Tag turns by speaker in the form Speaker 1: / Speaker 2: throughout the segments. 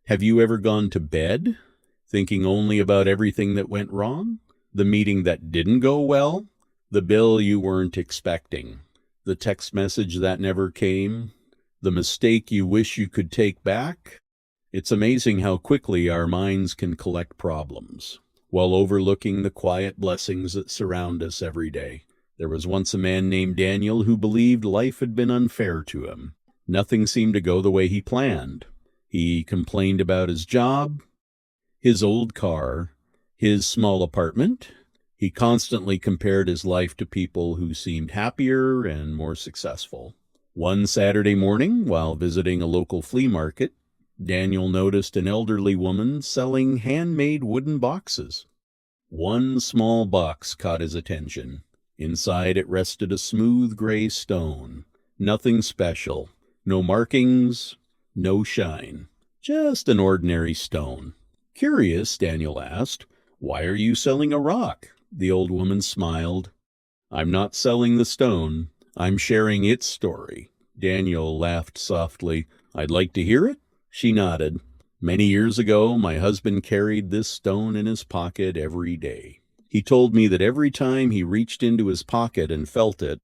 Speaker 1: Have you ever gone to bed thinking only about everything that went wrong? The meeting that didn't go well? The bill you weren't expecting? The text message that never came? The mistake you wish you could take back? It's amazing how quickly our minds can collect problems, while overlooking the quiet blessings that surround us every day. There was once a man named Daniel who believed life had been unfair to him. Nothing seemed to go the way he planned. He complained about his job, his old car, his small apartment. He constantly compared his life to people who seemed happier and more successful. One Saturday morning, while visiting a local flea market, Daniel noticed an elderly woman selling handmade wooden boxes. One small box caught his attention. Inside it rested a smooth gray stone. Nothing special. No markings, no shine. Just an ordinary stone. Curious, Daniel asked, "Why are you selling a rock?" The old woman smiled. "I'm not selling the stone. I'm sharing its story." Daniel laughed softly. "I'd like to hear it." She nodded. "Many years ago, my husband carried this stone in his pocket every day. He told me that every time he reached into his pocket and felt it,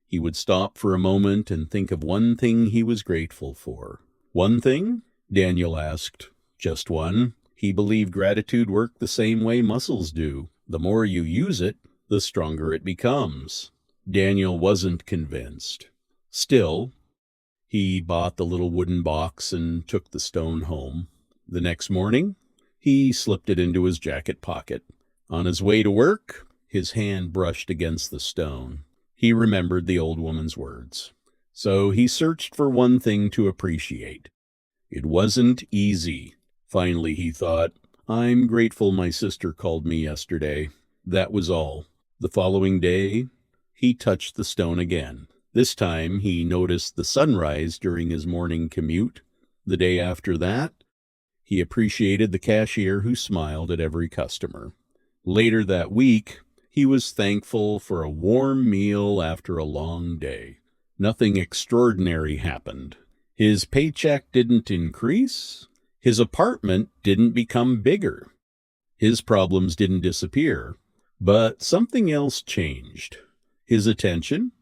Speaker 1: he would stop for a moment and think of one thing he was grateful for." "One thing?" Daniel asked. "Just one." He believed gratitude worked the same way muscles do. The more you use it, the stronger it becomes. Daniel wasn't convinced. Still, he bought the little wooden box and took the stone home. The next morning, he slipped it into his jacket pocket. On his way to work, his hand brushed against the stone. He remembered the old woman's words. So he searched for one thing to appreciate. It wasn't easy. Finally, he thought, "I'm grateful my sister called me yesterday." That was all. The following day, he touched the stone again. This time, he noticed the sunrise during his morning commute. The day after that, he appreciated the cashier who smiled at every customer. Later that week, he was thankful for a warm meal after a long day. Nothing extraordinary happened. His paycheck didn't increase. His apartment didn't become bigger. His problems didn't disappear. But something else changed. His attention,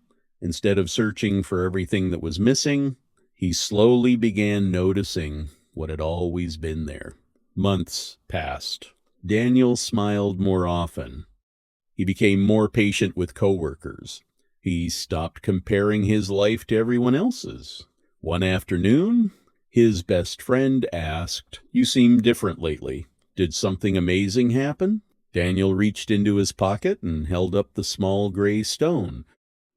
Speaker 1: instead of searching for everything that was missing, he slowly began noticing what had always been there. Months passed. Daniel smiled more often. He became more patient with coworkers. He stopped comparing his life to everyone else's. One afternoon, his best friend asked, "You seem different lately. Did something amazing happen?" Daniel reached into his pocket and held up the small gray stone.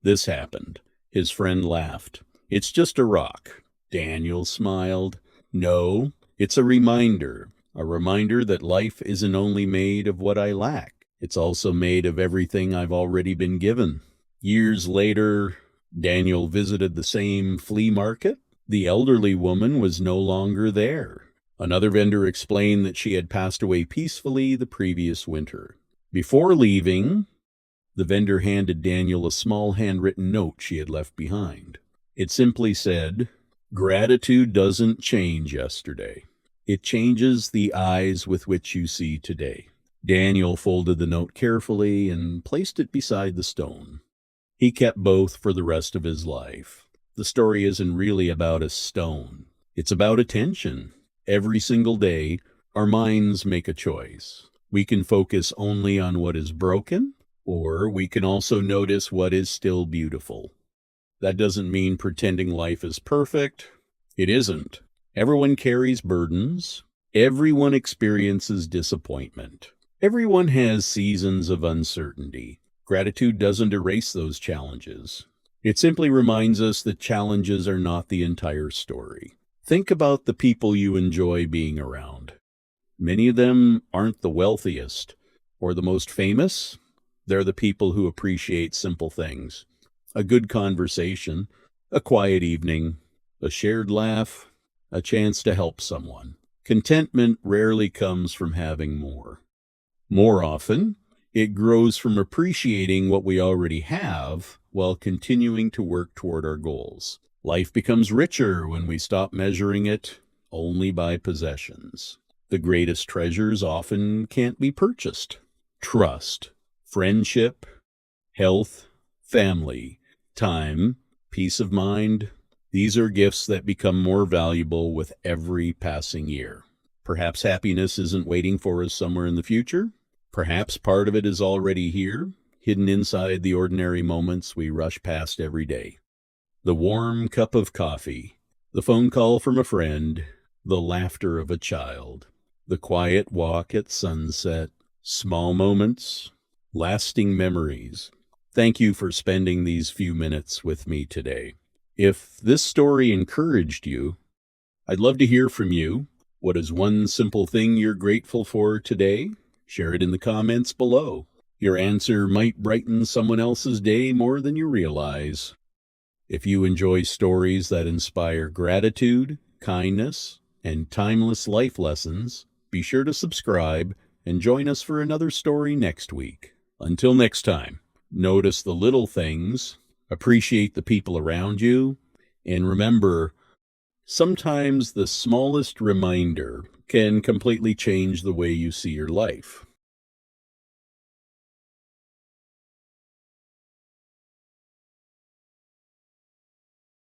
Speaker 1: "This happened." His friend laughed. "It's just a rock." Daniel smiled. "No, it's a reminder that life isn't only made of what I lack. It's also made of everything I've already been given." Years later, Daniel visited the same flea market. The elderly woman was no longer there. Another vendor explained that she had passed away peacefully the previous winter. Before leaving, the vendor handed Daniel a small handwritten note she had left behind. It simply said, "Gratitude doesn't change yesterday. It changes the eyes with which you see today." Daniel folded the note carefully and placed it beside the stone. He kept both for the rest of his life. The story isn't really about a stone. It's about attention. Every single day, our minds make a choice. We can focus only on what is broken, or we can also notice what is still beautiful. That doesn't mean pretending life is perfect. It isn't. Everyone carries burdens. Everyone experiences disappointment. Everyone has seasons of uncertainty. Gratitude doesn't erase those challenges. It simply reminds us that challenges are not the entire story. Think about the people you enjoy being around. Many of them aren't the wealthiest or the most famous. They're the people who appreciate simple things. A good conversation, a quiet evening, a shared laugh, a chance to help someone. Contentment rarely comes from having more. More often, it grows from appreciating what we already have while continuing to work toward our goals. Life becomes richer when we stop measuring it only by possessions. The greatest treasures often can't be purchased. Trust, friendship, health, family, time, peace of mind. These are gifts that become more valuable with every passing year. Perhaps happiness isn't waiting for us somewhere in the future. Perhaps part of it is already here, hidden inside the ordinary moments we rush past every day. The warm cup of coffee, the phone call from a friend, the laughter of a child, the quiet walk at sunset, small moments, lasting memories. Thank you for spending these few minutes with me today. If this story encouraged you, I'd love to hear from you. What is one simple thing you're grateful for today? Share it in the comments below. Your answer might brighten someone else's day more than you realize. If you enjoy stories that inspire gratitude, kindness, and timeless life lessons, be sure to subscribe and join us for another story next week. Until next time, notice the little things, appreciate the people around you, and remember, sometimes the smallest reminder can completely change the way you see your life.